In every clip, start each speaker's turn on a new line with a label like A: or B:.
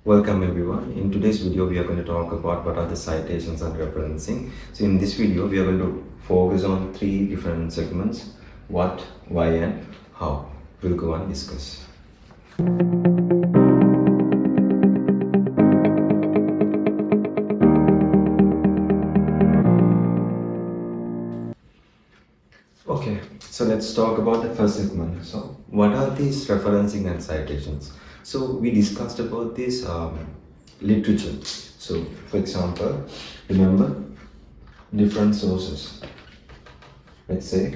A: Welcome everyone. In today's video, we are going to talk about what are the citations and referencing. So in this video, we are going to focus on three different segments: what, why, and how. We'll go and discuss. Okay, so let's talk about the first segment. So what are these referencing and citations? So we discussed about this literature. So for example, remember different sources. Let's say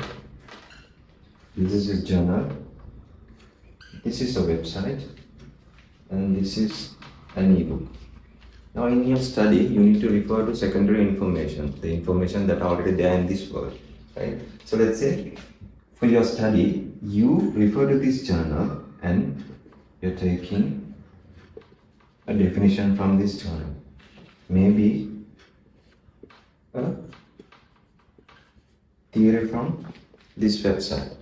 A: this is a journal, this is a website, and this is an ebook. Now in your study, you need to refer to secondary information, the information that are already there in this world, right? So let's say for your study, you refer to this journal and you're taking a definition from this journal. Maybe a theory from this website.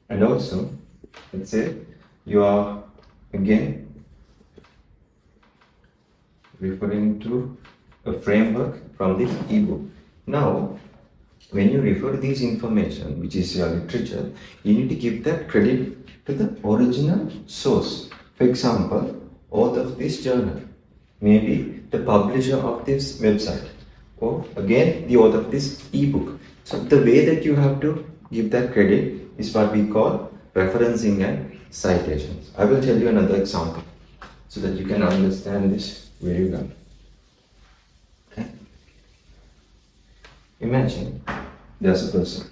A: And also, let's say you are again referring to a framework from this ebook. Now, when you refer to this information, which is your literature, you need to give that credit to the original source. For example, author of this journal, maybe the publisher of this website, or again the author of this ebook. So the way that you have to give that credit is what we call referencing and citations. I will tell you another example so that you can understand this very well. Okay. Imagine there's a person.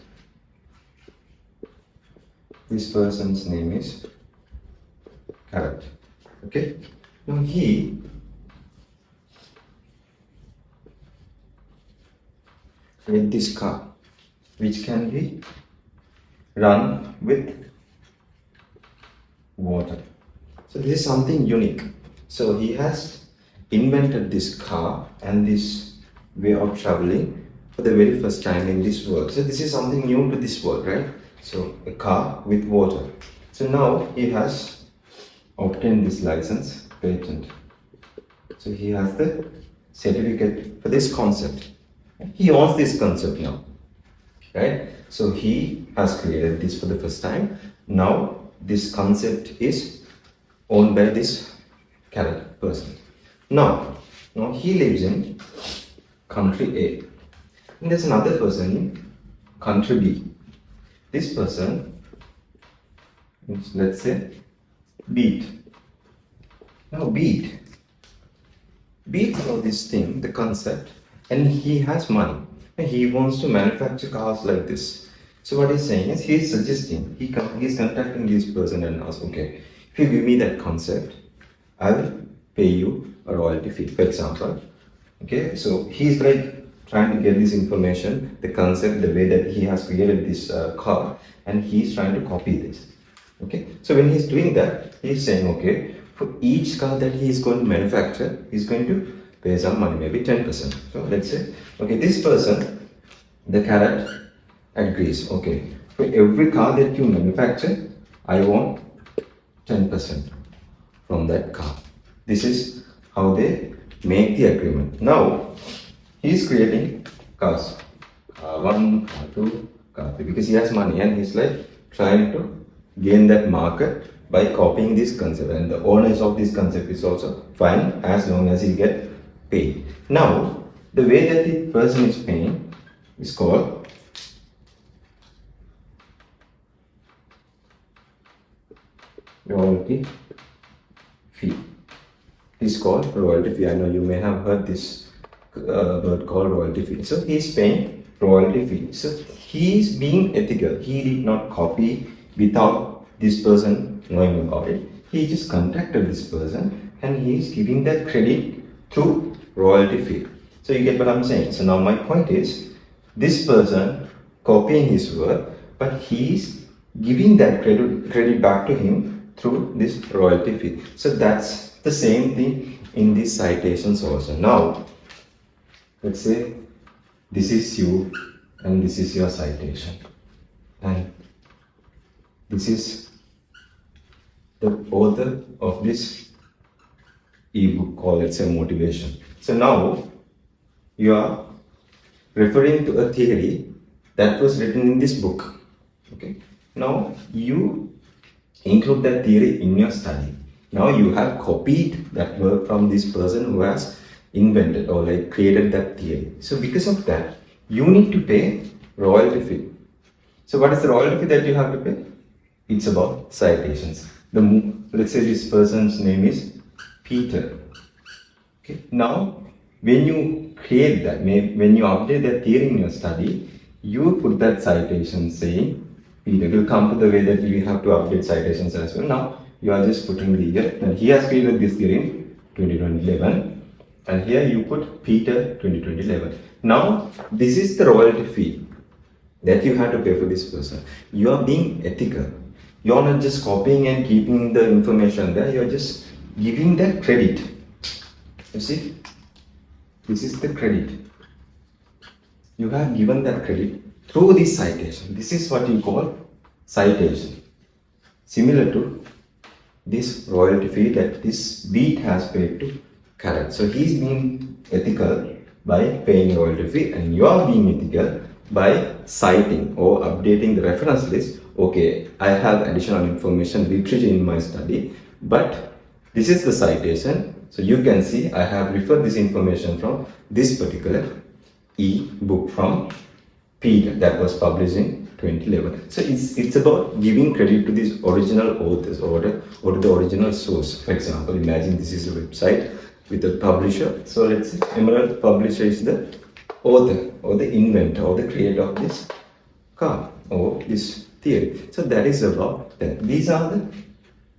A: This person's name is Carrot. Okay. Now he made this car, which can be run with water. So this is something unique. So he has invented this car and this way of traveling for the very first time in this world. So this is something new to this world, right? So a car with water. So now he has obtained this license, patent. So he has the certificate for this concept. He owns this concept now, right? So he has created this for the first time. Now this concept is owned by this Carrot person. Now he lives in country A. And there's another person in country B. This person is, let's say, Beat. Now Beat knows this thing, the concept, and he has money. And he wants to manufacture cars like this. So what he's saying is, he's suggesting, he's contacting this person and asks, okay, if you give me that concept, I will pay you a royalty fee, for example. Okay, so he's like trying to get this information, the concept, the way that he has created this car, and he's trying to copy this. Okay, so when he's doing that, he's saying, okay, for each car that he's going to manufacture, he's going to pay some money, maybe 10%. So let's say, okay, this person, the Carrot, agrees, okay, for every car that you manufacture, I want 10% from that car. This is how they make the agreement. Now, he's creating cars, car 1, car 2, car 3, because he has money and he's like trying to gain that market by copying this concept, and the owners of this concept is also fine as long as he get paid. Now, the way that the person is paying is called royalty fee. It's called royalty fee. I know you may have heard this word called royalty fee. So he's paying royalty fee. So he's being ethical. He did not copy without this person knowing about it. He just contacted this person and he's giving that credit through royalty fee. So you get what I'm saying. So now my point is, this person copying his work, but he's giving that credit back to him through this royalty fee. So that's the same thing in these citations also. Now, let's say this is you and this is your citation, and this is the author of this ebook called, let's say, motivation. So now you are referring to a theory that was written in this book. Okay. Now you include that theory in your study. Now you have copied that work from this person who has invented or like created that theory. So because of that, you need to pay royalty fee. So what is the royalty fee that you have to pay? It's about citations. Let's say this person's name is Peter. Okay. Now when you create that, when you update that theory in your study, you put that citation saying Peter. Will come to the way that we have to update citations as well. Now you are just putting the year, and he has created this theory in 2011, and here you put Peter 2011. Now this is the royalty fee that you have to pay for this person. You are being ethical. You are not just copying and keeping the information there. You are just giving that credit. You see, this is the credit. You have given that credit through this citation. This is what you call citation. Similar to this royalty fee that this beat has paid to Karen. So he's being ethical by paying royalty fee, and you are being ethical by citing or updating the reference list. Okay, I have additional information, literature in my study, but this is the citation. So you can see I have referred this information from this particular e-book from Peter that was published in 2011. So it's about giving credit to these original authors or the original source. For example, imagine this is a website with a publisher. So let's say Emerald Publisher is the author or the inventor or the creator of this card or this theory. So that is about that. These are the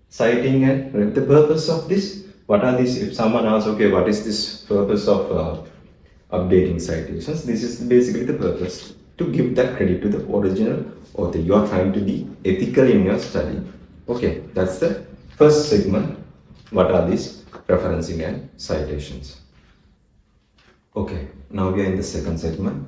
A: citing and the purpose of this. What are these? If someone asks, okay, what is this purpose of updating citations? This is basically the purpose, to give that credit to the original author. You are trying to be ethical in your study. Okay, that's the first segment. What are these? Referencing and citations. Okay, now we are in the second segment.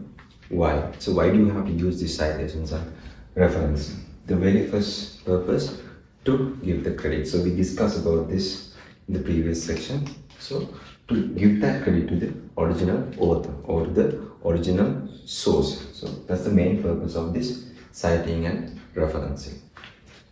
A: Why? So why do you have to use these citations and referencing? The very first purpose, to give the credit. So we discussed about this in the previous section. So to give that credit to the original author or the original source. So that's the main purpose of this citing and referencing.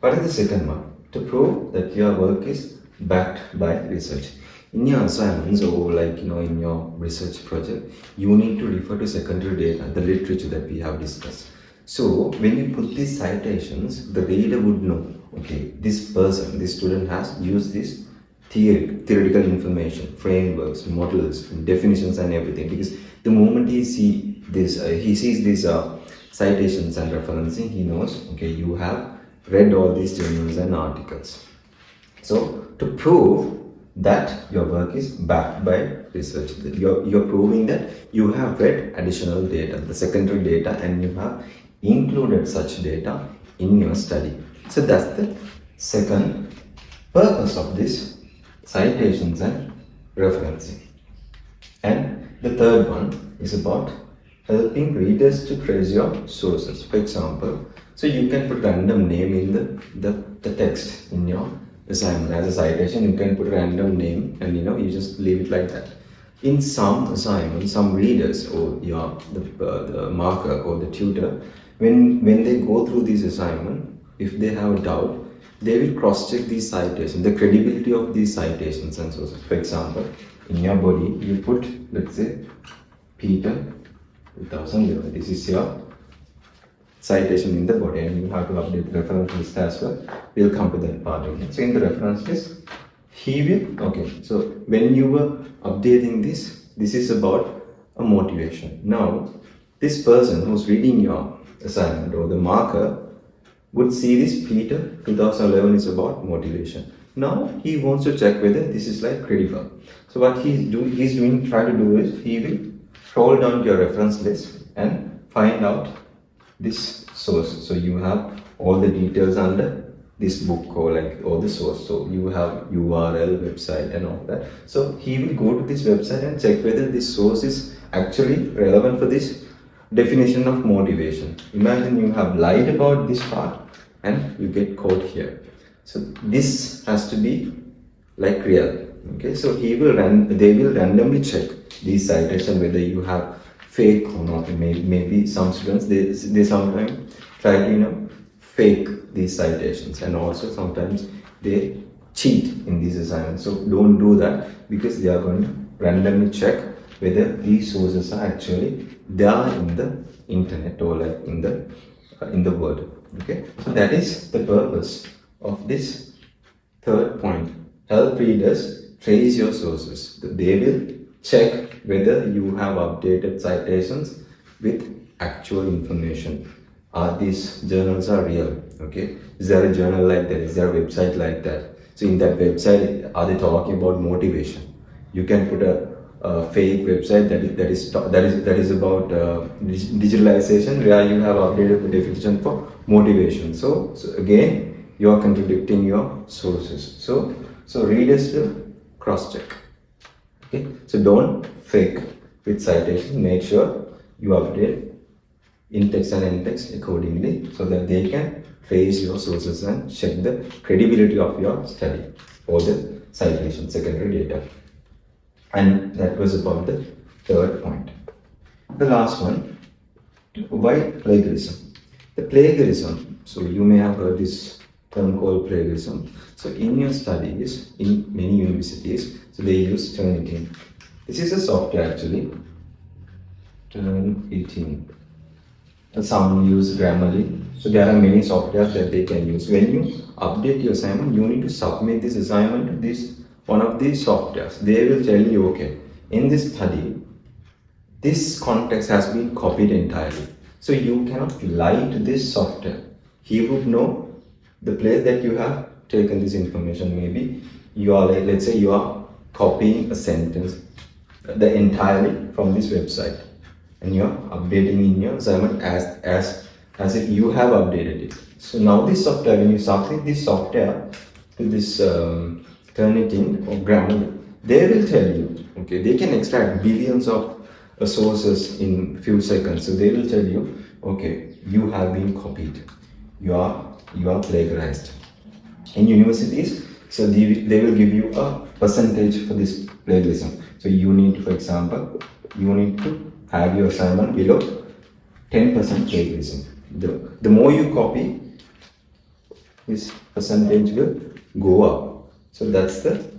A: What is the second one? To prove that your work is backed by research. In your assignments or in your research project, you need to refer to secondary data, the literature that we have discussed. So when you put these citations, the reader would know, okay, this person, this student has used this theoretical information, frameworks, models, definitions and everything, because the moment he sees these citations and referencing, he knows, okay, you have read all these journals and articles. So to prove that your work is backed by research, you're proving that you have read additional data, the secondary data, and you have included such data in your study. So that's the second purpose of this citations and referencing. And the third one is about helping readers to trace your sources. For example, so you can put random name in the text in your assignment. As a citation, you can put random name and you just leave it like that. In some assignments, some readers or the marker or the tutor, when they go through this assignment, if they have a doubt, they will cross-check these citations, the credibility of these citations and sources. For example, in your body, you put, let's say, Peter 2011. This is your citation in the body, and you have to update the reference list as well. We'll come to that part again. So in the reference list, he will, okay, so when you were updating this is about a motivation. Now, this person who's reading your assignment or the marker would see this Peter 2011 is about motivation. Now he wants to check whether this is like credible. So what try to do is he will scroll down to your reference list and find out this source. So you have all the details under this book or the source. So you have URL, website and all that. So he will go to this website and check whether this source is actually relevant for this definition of motivation. Imagine you have lied about this part and you get caught here. So this has to be like real. Okay, so they will randomly check these citations whether you have fake or not. Maybe some students they sometimes try to fake these citations, and also sometimes they cheat in these assignments. So don't do that, because they are going to randomly check whether these sources are actually there in the internet, or like in the world. Okay, so that is the purpose of this third point. Help readers trace your sources. They will check whether you have updated citations with actual information. Are these journals are real? Okay. Is there a journal like that? Is there a website like that? So in that website, are they talking about motivation? You can put a fake website that is about digitalization, where you have updated the definition for motivation. So again, you are contradicting your sources. So readers will cross check. Okay, so don't fake with citation. Make sure you update in-text and in-text accordingly, so that they can trace your sources and check the credibility of your study or the citation secondary data. And that was about the third point. The last one, why plagiarism? The plagiarism, so you may have heard this term called plagiarism. So in your studies, in many universities, so they use Turnitin. This is a software actually, Turnitin. Some use Grammarly. So there are many softwares that they can use. When you update your assignment, you need to submit this assignment to this one of these softwares. They will tell you, okay, in this study, this context has been copied entirely. So you cannot lie to this software. He would know the place that you have taken this information. Maybe you are like, let's say you are copying a sentence the entirely from this website, and you're updating in your assignment as if you have updated it. So now this software, when you submit this software to this Turnitin or Grammarly, they will tell you, okay, they can extract billions of sources in few seconds. So they will tell you, okay, you have been copied, you are plagiarized. In universities, so they will give you a percentage for this plagiarism. So you need to, for example, you need to have your assignment below 10% plagiarism. The more you copy, this percentage will go up. So that's the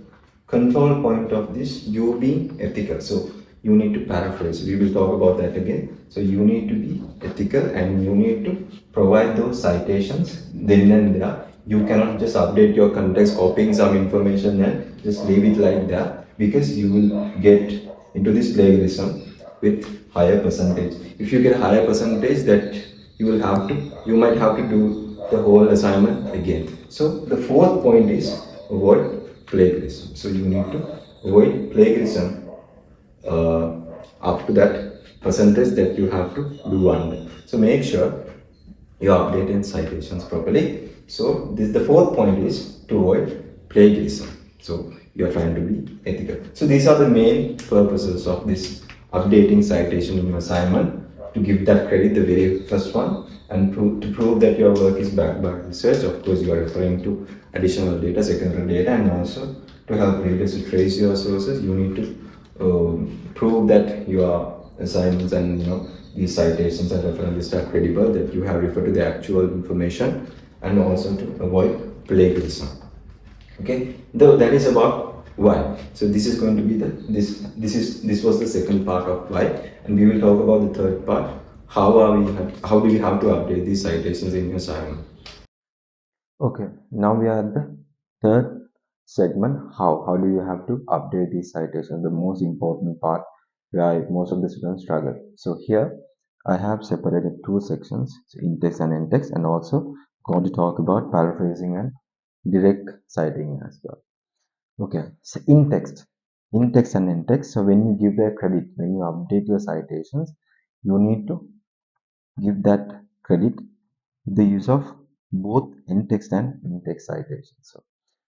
A: control point of this, you being ethical. So you need to paraphrase. We will talk about that again. So you need to be ethical, and you need to provide those citations then and there. You cannot just update your context, copying some information and just leave it like that, because you will get into this plagiarism with higher percentage. If you get a higher percentage, that you might have to do the whole assignment again. So the fourth point is avoid plagiarism. So you need to avoid plagiarism up to that percentage that you have to do under. So make sure you update in citations properly. So this the fourth point is to avoid plagiarism. So you are trying to be ethical. So these are the main purposes of this updating citation in your assignment: to give that credit, the very first one, and to prove that your work is backed by research. Of course, you are referring to additional data, secondary data, and also to help readers to trace your sources. You need to prove that your assignments and these citations and references are credible, that you have referred to the actual information, and also to avoid plagiarism. Okay, though that is about why. So this is going to be this was the second part of why, and we will talk about the third part. How do we have to update these citations in your assignment? Okay, now we are at the third segment. How do you have to update these citations? The most important part, where most of the students struggle. So here I have separated two sections, so in-text and in-text, and also going to talk about paraphrasing and direct citing as well. Okay, so in-text and in-text. So when you give their credit, when you update your citations, you need to give that credit with the use of both in-text and in-text citations.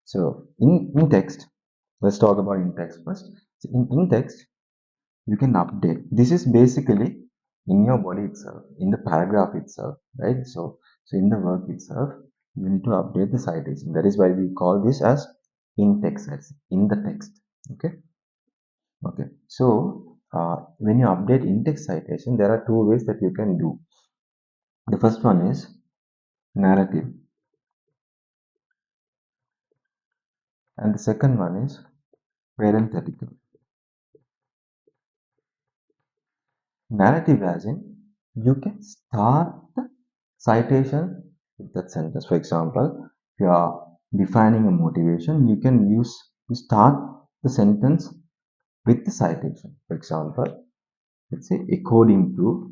A: So in text, let's talk about in-text first. So in text, you can update. This is basically in your body itself, in the paragraph itself, right? So in the work itself, you need to update the citation. That is why we call this as in text, as in the text. Okay. So when you update in-text citation, there are two ways that you can do. The first one is narrative, and the second one is parenthetical. Narrative as in you can start the citation with that sentence. For example, if you are defining a motivation, you can you start the sentence with the citation. For example, let's say according to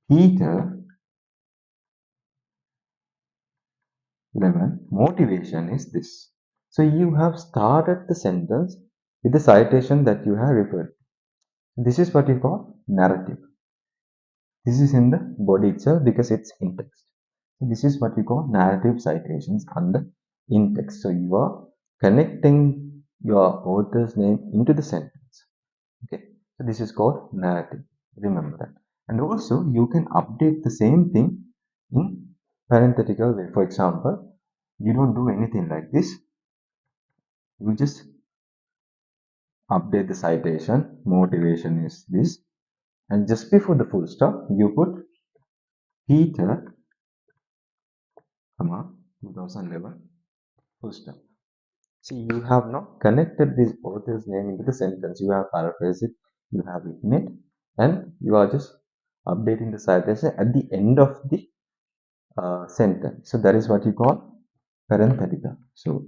A: Peter 11, motivation is this. So you have started the sentence with the citation that you have referred. This is what you call narrative. This is in the body itself because it's in text. So this is what we call narrative citations under in text. So you are connecting your author's name into the sentence. Okay. So this is called narrative. Remember that. And also you can update the same thing in parenthetical way. For example, you don't do anything like this. You just update the citation. Motivation is this. And just before the full stop, you put Peter, 2011, full stop. See, you have not connected this author's name into the sentence. You have paraphrased it, you have written it, and you are just updating the citation at the end of the sentence. So that is what you call parenthetical. So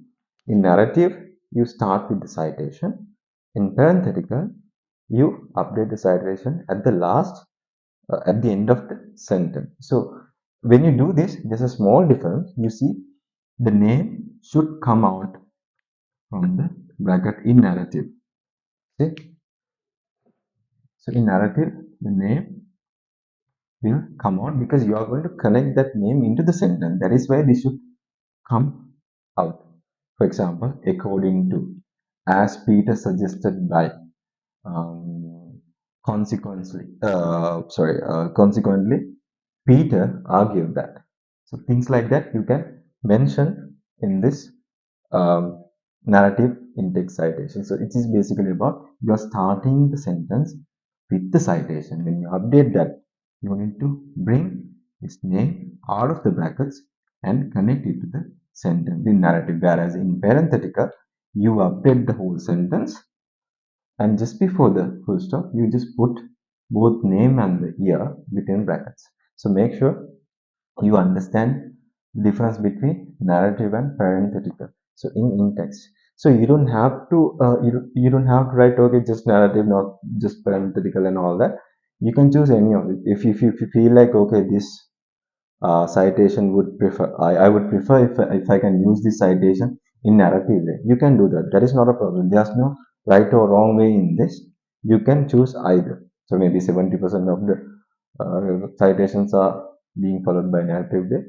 A: in narrative, you start with the citation. In parenthetical, you update the citation at the last, at the end of the sentence. So when you do this, there's a small difference. You see, the name should come out from the bracket in narrative. See? So in narrative, the name will come out because you are going to connect that name into the sentence. That is why this should come out. For example, according to, as Peter suggested by, consequently, Peter argued that. So things like that you can mention in this narrative in-text citation. So it is basically about you're starting the sentence with the citation. When you update that, you need to bring its name out of the brackets and connect it to the sentence in narrative. Whereas in parenthetical, you update the whole sentence and just before the full stop, you just put both name and the year within brackets. So make sure you understand the difference between narrative and parenthetical. So in text, so you don't have to you don't have to write okay just narrative, not just parenthetical and all that. You can choose any of it. If you feel like okay this citation would prefer I would prefer if I can use this citation in narrative way. You can do that. That is not a problem. There's no right or wrong way in this. You can choose either. So maybe 70% of the citations are being followed by narrative way.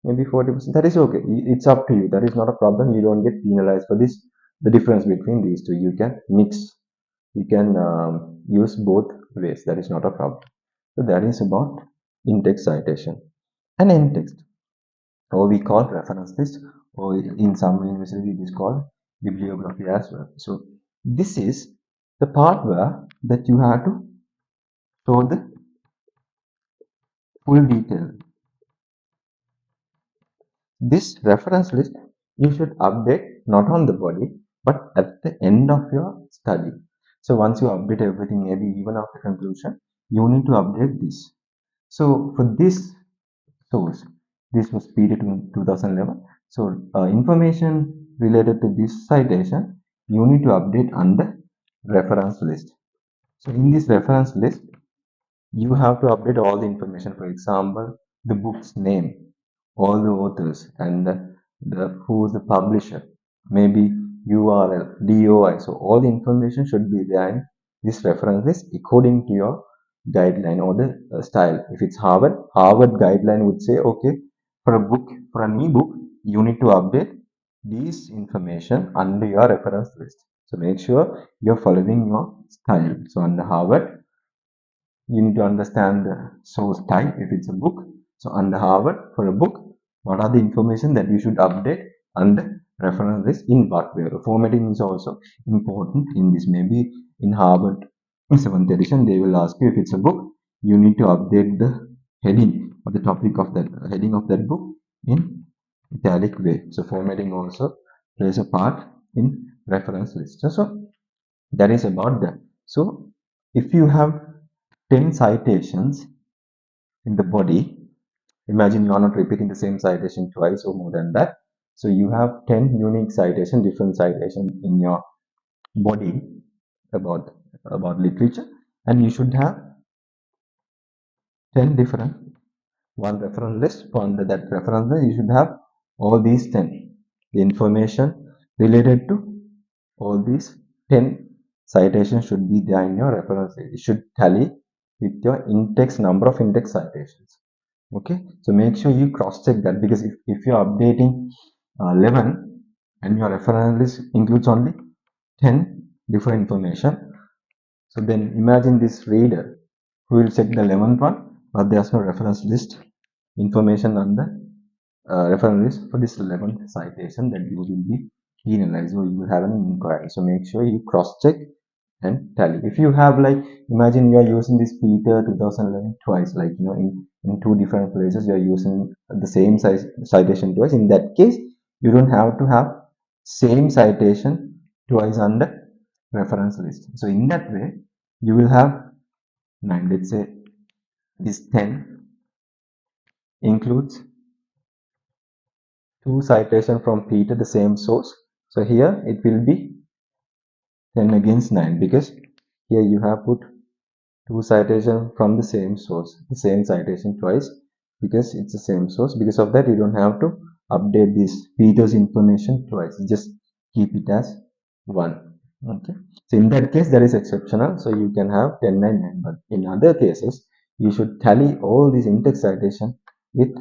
A: Maybe 40%. That is okay. It's up to you. That is not a problem. You don't get penalized for this. The difference between these two, you can mix. You can use both ways. That is not a problem. So that is about in-text citation. And in-text, or we call reference list, or in some university it is called bibliography as well. So this is the part where that you have to show the full detail. This reference list you should update not on the body but at the end of your study. So once you update everything, maybe even after conclusion, you need to update this. So for this source, this was period 2011. So information related to this citation, you need to update under reference list. So in this reference list, you have to update all the information. For example, the book's name, all the authors, and the who is the publisher, maybe URL, DOI. So all the information should be there in this reference list according to your guideline or the style. If it's Harvard guideline would say, okay, for a book, for an ebook, you need to update these information under your reference list. So make sure you're following your style. So under Harvard, you need to understand the source type if it's a book. So under Harvard, for a book, what are the information that you should update under reference list in what way. Formatting is also important in this. Maybe in Harvard 7th edition, they will ask you if it's a book, you need to update the heading or the topic of that heading of that book in italic way. So formatting also plays a part in reference list. So that is about that. So if you have 10 citations in the body, imagine you are not repeating the same citation twice or more than that. So you have 10 unique citation, different citation in your body about literature, and you should have 10 different one reference list. Under that reference list, you should have all these 10. The information related to all these 10 citations should be there in your reference list. It should tally with your index number of index citations. Okay, so make sure you cross check that, because if you're updating 11 and your reference list includes only 10 different information, so then imagine this reader who will check the 11th one, but there's no reference list information on the reference list for this 11th citation, that you will be penalized or you will have an inquiry. So make sure you cross check and tally. If you have, like, imagine you are using this Peter 2011 twice, like, in two different places you are using the same citation twice. In that case, you don't have to have same citation twice on the reference list. So in that way, you will have 9. Let's say this 10 includes 2 citation from Peter, the same source. So here it will be 10 against 9, because here you have put 2 citation from the same source, the same citation twice, because it's the same source. Because of that, you don't have to update this Peter's information twice. Just keep it as 1. Okay. So in that case, that is exceptional. So you can have 10, 9, 9. But in other cases, you should tally all these in-text citation with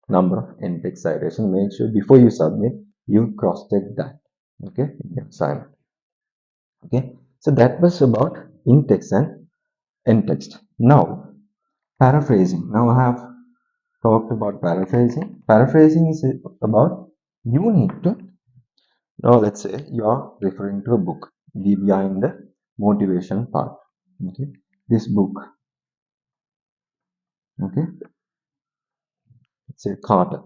A: number of in-text citation. Make sure before you submit, you cross-check that. Okay, in your assignment. Okay. So that was about in-text and in-text. Now, paraphrasing. Now I have talked about paraphrasing. Paraphrasing is about, you need to, now let's say you are referring to a book. We are in the motivation part. Okay, this book. Okay, let's say Carter.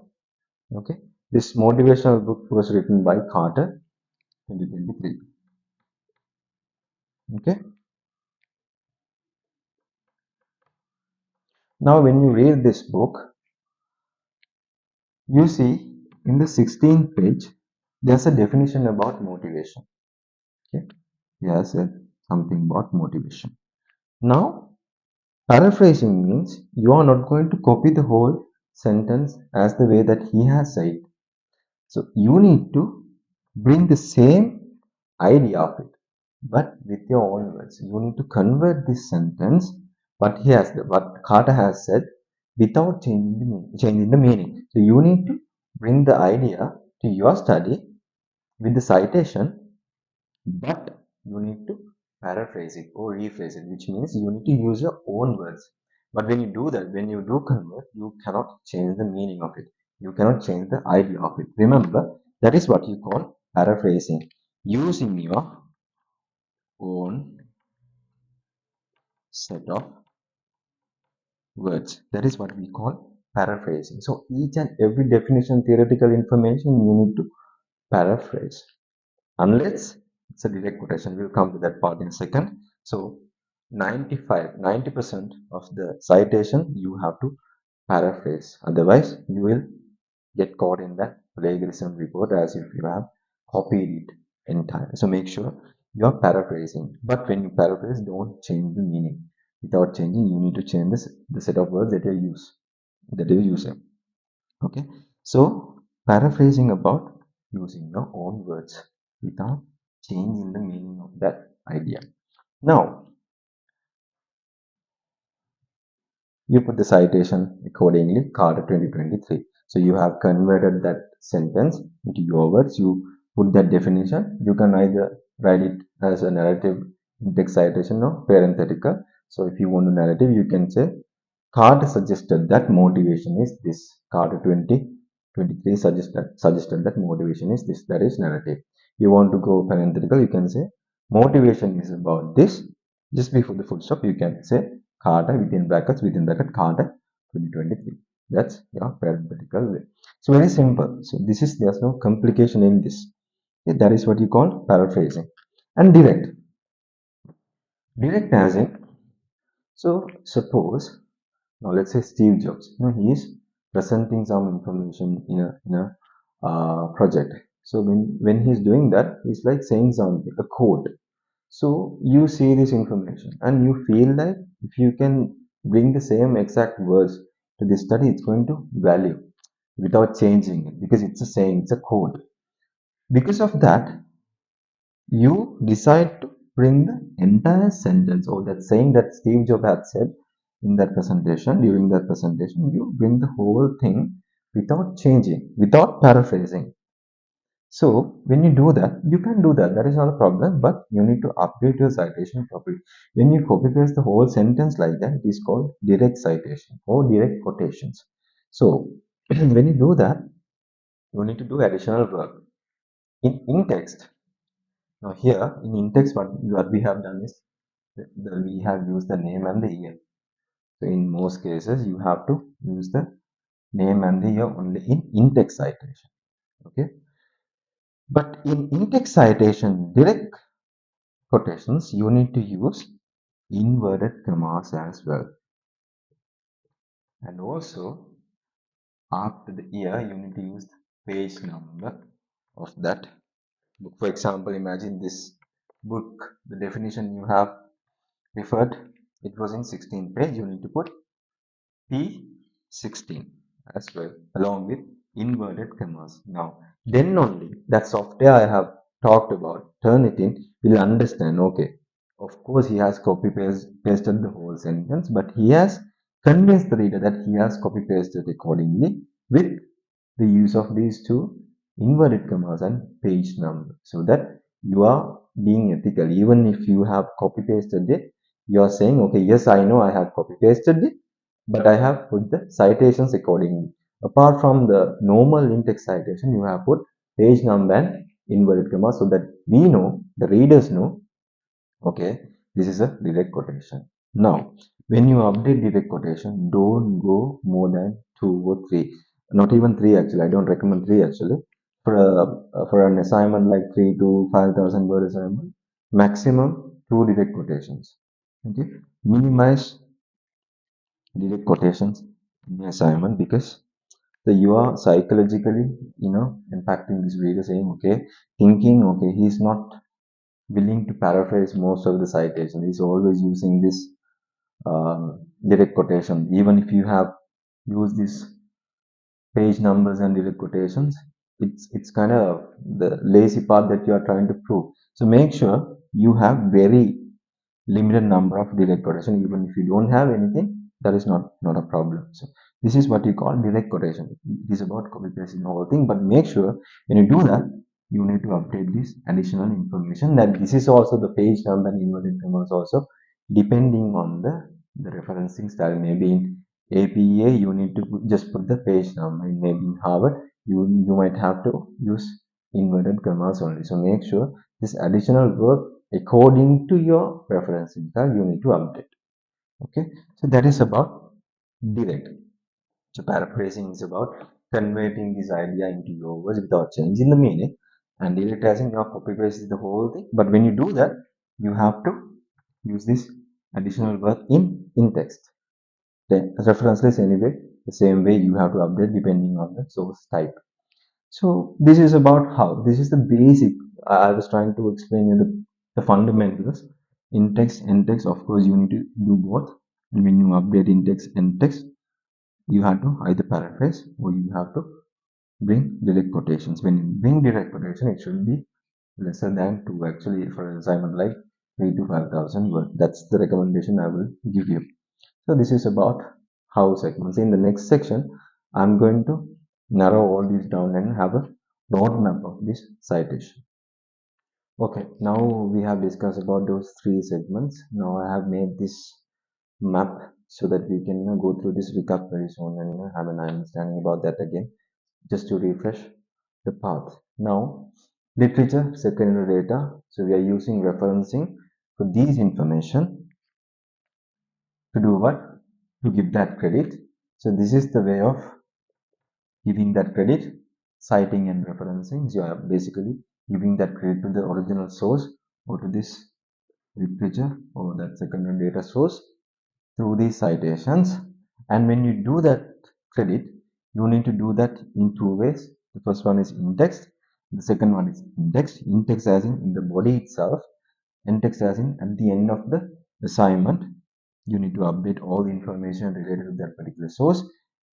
A: Okay, this motivational book was written by Carter, 2023. Okay, now when you read this book, you see in the 16th page there's a definition about motivation. Okay, yes, something about motivation. Now, paraphrasing means you are not going to copy the whole sentence as the way that he has said. So you need to bring the same idea of it, but with your own words. You need to convert this sentence, what Carter has said, without changing the meaning. So you need to bring the idea to your study with the citation, but you need to paraphrase it or rephrase it, which means you need to use your own words. But when you do that, when you do convert, you cannot change the meaning of it. You cannot change the idea of it. Remember, that is what you call paraphrasing. Using your own set of words. That is what we call paraphrasing. So each and every definition, theoretical information, you need to paraphrase. Unless it's a direct quotation. We'll come to that part in a second. So 90% of the citation you have to paraphrase. Otherwise, you will get caught in that plagiarism report as if you have copied it entirely. So make sure you are paraphrasing. But when you paraphrase, don't change the meaning. Without changing, you need to change the set of words that you're using. Okay. So paraphrasing about using your own words without changing the meaning of that idea. Now, you put the citation accordingly, Carter 2023. So you have converted that sentence into your words. You put that definition. You can either write it as a narrative text citation or parenthetical. So if you want a narrative, you can say Carter suggested that motivation is this. Carter 20 23 suggested that motivation is this, that is narrative. You want to go parenthetical, you can say motivation is about this. Just before the full stop, you can say Carter within bracket Carter 2023. That's your parenthetical way. So very simple. So this is, there's no complication in this. Okay, that is what you call paraphrasing. And direct. Direct as in, so suppose, now let's say Steve Jobs, he is presenting some information in a project. So when he's doing that, he's like saying something, a code. So you see this information and you feel like if you can bring the same exact words to this study, it's going to value without changing it because it's a saying, it's a code. Because of that, you decide to bring the entire sentence or that saying that Steve Jobs had said in that presentation, during that presentation, you bring the whole thing without changing, without paraphrasing. So when you do that, you can do that. That is not a problem, but you need to update your citation properly. When you copy paste the whole sentence like that, it is called direct citation or direct quotations. So when you do that, you need to do additional work. In text, now here in in-text, what we have done is we have used the name and the year. So in most cases, you have to use the name and the year only in in-text citation. Okay, but in in-text citation, direct quotations, you need to use inverted commas as well. And also, after the year, you need to use the page number of that book. For example, imagine this book, the definition you have referred, it was in 16th page, you need to put P16 as well along with inverted commas. Now, then only that software I have talked about, Turnitin, will understand, okay, of course he has pasted the whole sentence, but he has convinced the reader that he has copy pasted accordingly with the use of these two inverted commas and page number, so that you are being ethical. Even if you have copy pasted it, you are saying, okay, yes, I know I have copy pasted it, but I have put the citations accordingly. Apart from the normal in-text citation, you have put page number and inverted commas so that we know, the readers know, okay, this is a direct quotation. Now, when you update direct quotation, don't go more than 2 or 3. Not even 3 actually. I don't recommend 3 actually. For an assignment like 3 to 5,000 word assignment, maximum 2 direct quotations. Okay, minimize direct quotations in the assignment because you are psychologically, impacting this reader saying, okay, thinking, okay, he's not willing to paraphrase most of the citation. He's always using this direct quotation. Even if you have used this page numbers and direct quotations, it's kind of the lazy part that you are trying to prove. So make sure you have very limited number of direct quotation. Even if you don't have anything, that is not a problem. So this is what you call direct quotation. It is about copy pasting the whole thing, but make sure when you do that, you need to update this additional information, that this is also the page number and inverted commas also, depending on the referencing style. Maybe in APA you need to just put the page number, and maybe in Harvard you might have to use inverted commas only. So make sure this additional work according to your referencing style you need to update. Okay, so that is about direct. So paraphrasing is about converting this idea into your words without changing the meaning, and direct as in your copy paste is the whole thing. But when you do that, you have to use this additional work in text. Then reference list anyway, the same way you have to update depending on the source type. So this is about how, this is the basic. I was trying to explain you the fundamentals. In text, in text, of course, you need to do both. And when you update in text, in text, you have to either paraphrase or you have to bring direct quotations. When you bring direct quotation, it should be lesser than 2 actually for an assignment like 3 to 5,000 words. That's the recommendation I will give you. So this is about how segments. In the next section, I'm going to narrow all these down and have a roadmap of this citation. Okay, now we have discussed about those 3 segments. Now I have made this map so that we can go through this recap very soon and have an understanding about that again. just to refresh the path. Now, literature, secondary data. So we are using referencing for these information to do what? To give that credit. So this is the way of giving that credit, citing and referencing. So you are basically giving that credit to the original source or to this literature or that secondary data source through these citations. And when you do that credit, you need to do that in two ways. The first one is in text, the second one is in text. In text as in the body itself, in text as in at the end of the assignment, you need to update all the information related to that particular source.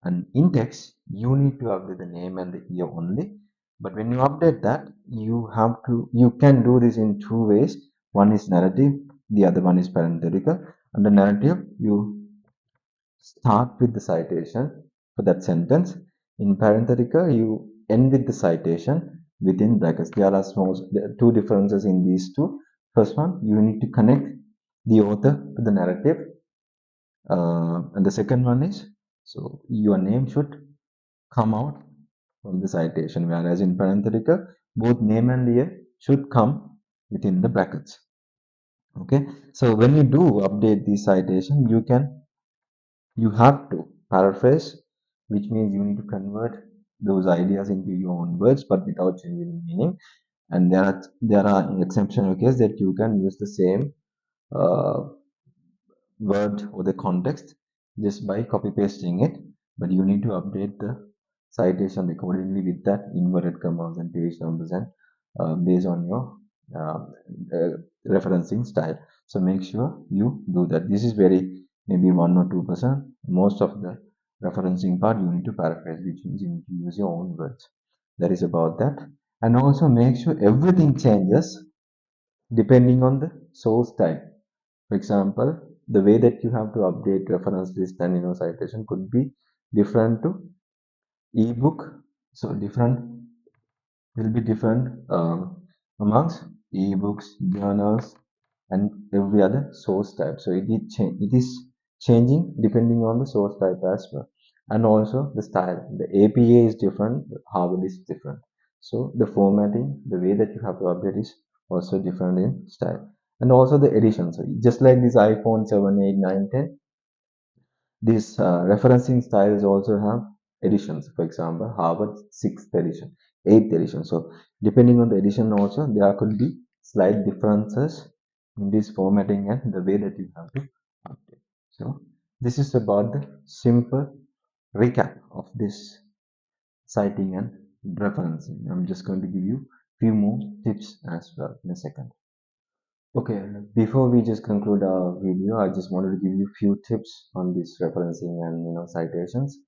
A: And in text, you need to update the name and the year only. But when you update that, you can do this in two ways. One is narrative, the other one is parenthetical. Under narrative, you start with the citation for that sentence. In parenthetical, you end with the citation within brackets. There are two differences in these two. First one, you need to connect the author to the narrative. And the second one is, so your name should come out from the citation, whereas in parenthetical, both name and year should come within the brackets. Okay, so when you do update the citation, you have to paraphrase, which means you need to convert those ideas into your own words, but without changing the meaning. And there are exceptional cases that you can use the same uh, word or the context just by copy pasting it, but you need to update the citation accordingly with that inverted commas and page numbers and based on your uh, referencing style. So make sure you do that. This is very maybe 1 or 2%. Most of the referencing part you need to paraphrase, which means you need to use your own words. That is about that. And also make sure everything changes depending on the source type. For example, the way that you have to update reference list and citation could be different to ebook. So different will be different amongst ebooks, journals, and every other source type. So it is changing depending on the source type as well, and also the style. The APA is different, Harvard is different. So the formatting, the way that you have to update is also different in style, and also the edition. So just like this iPhone 7, 8, 9, 10, these referencing styles also have editions. For example, Harvard 6th edition, 8th edition. So depending on the edition also, there could be slight differences in this formatting and the way that you have to update. So this is about the simple recap of this citing and referencing. I'm just going to give you few more tips as well in a second. Okay, before we just conclude our video, I just wanted to give you few tips on this referencing and citations.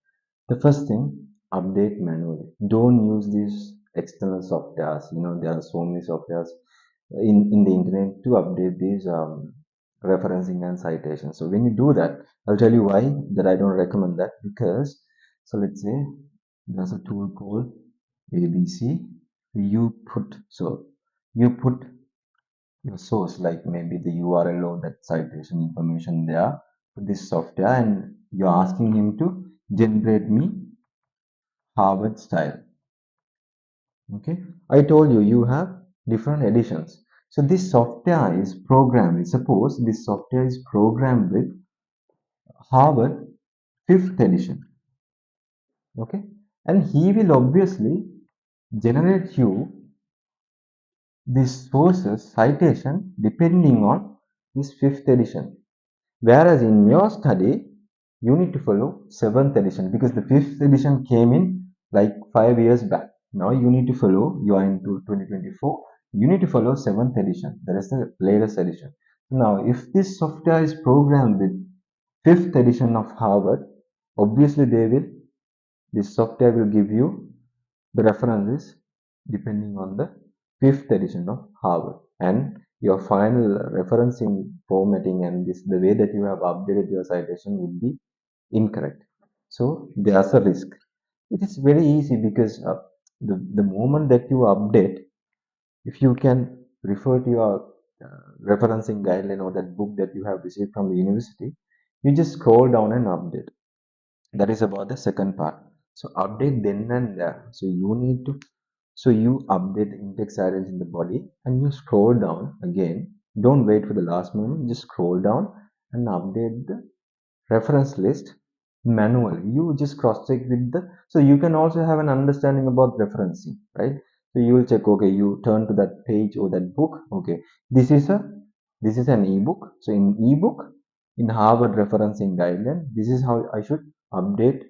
A: The first thing, update manually. Don't use these external softwares. There are so many softwares in the internet to update these referencing and citations. So when you do that, I'll tell you why that I don't recommend that, because so let's say there's a tool called ABC. You put your source, like maybe the URL or that citation information there to this software, and you're asking him to generate me Harvard style. Okay, I told you you have different editions. So this software is programmed. Suppose this software is programmed with Harvard 5th edition. Okay, and he will obviously generate you this sources citation depending on this 5th edition. Whereas in your study, you need to follow 7th edition because the 5th edition came in like 5 years back. Now you need to follow, you are into 2024, you need to follow 7th edition. That is the latest edition. Now, if this software is programmed with 5th edition of Harvard, obviously this software will give you the references depending on the 5th edition of Harvard, and your final referencing formatting and the way that you have updated your citation would be incorrect. So there's a risk. It is very easy because the moment that you update, if you can refer to your referencing guideline or that book that you have received from the university, you just scroll down and update. That is about the second part. So update then and there. So you need to, so you update the index items in the body and you scroll down again. Don't wait for the last moment. Just scroll down and update the reference list manually. You just cross check with the, so you can also have an understanding about referencing, right? So you will check, okay, you turn to that page or that book. Okay, this is a, this is an ebook. So in ebook, in Harvard referencing guideline, this is how I should update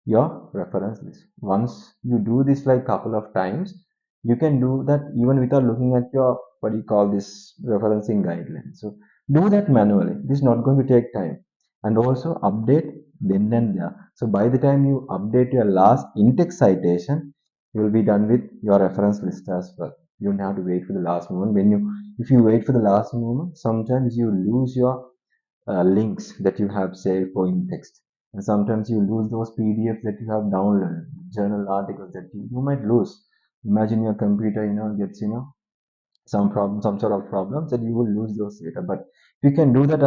A: your reference list. Once you do this like couple of times, you can do that even without looking at your, what do you call this, referencing guidelines. So do that manually. This is not going to take time. And also update then and there. So by the time you update your last in-text citation, you will be done with your reference list as well. You don't have to wait for the last moment. When you, if you wait for the last moment, sometimes you lose your links that you have saved for in text. And sometimes you lose those PDFs that you have downloaded, journal articles that you might lose. Imagine your computer, gets, some problem, some sort of problems, that you will lose those data. But if you can do that,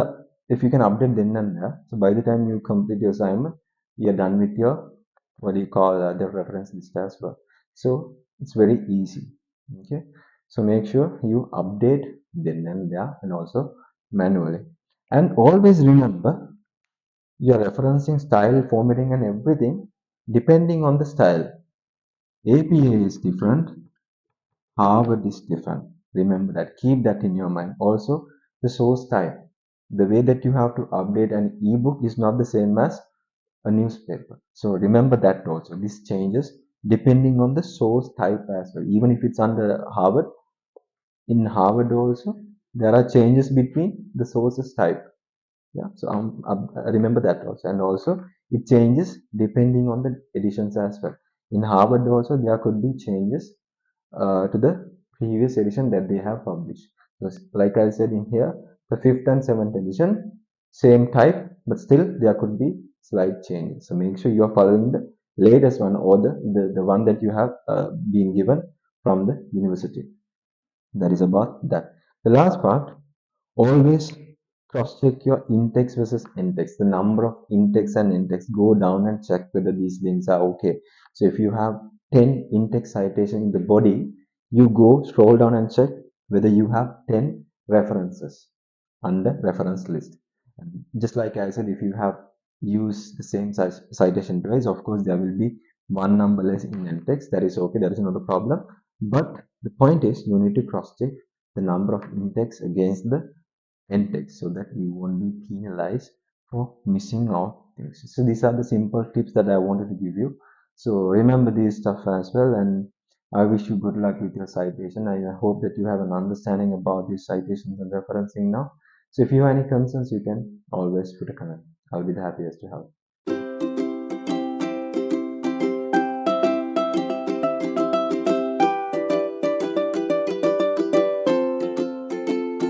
A: if you can update then and there, so by the time you complete your assignment, you're done with your, what do you call, the reference list as well. So it's very easy. Okay. So make sure you update then and there and also manually. And always remember your referencing style, formatting, and everything depending on the style. APA is different, Harvard is different. Remember that. Keep that in your mind. Also, the source type. The way that you have to update an ebook is not the same as a newspaper. So remember that also. This changes depending on the source type as well. Even if it's under Harvard, in Harvard also, there are changes between the sources type. Yeah, so remember that also. And also it changes depending on the editions as well. In Harvard also there could be changes to the previous edition that they have published. So like I said in here, the 5th and 7th edition, same type, but still there could be slight changes. So make sure you are following the latest one, or the one that you have been given from the university. That is about that. The last part, always cross-check your in-text versus in-text. The number of in-text and in-text. Go down and check whether these links are okay. So if you have 10 in-text citation in the body, you go scroll down and check whether you have 10 references under reference list. And just like I said, if you have used the same citation twice, of course there will be one number less in in-text. That is okay. That is not a problem. But the point is, you need to cross-check the number of in-text against the in-text so that you won't be penalized for missing out things. So these are the simple tips that I wanted to give you. So remember these stuff as well, and I wish you good luck with your citation. I hope that you have an understanding about these citations and referencing now. So if you have any concerns, you can always put a comment. I'll be the happiest to help.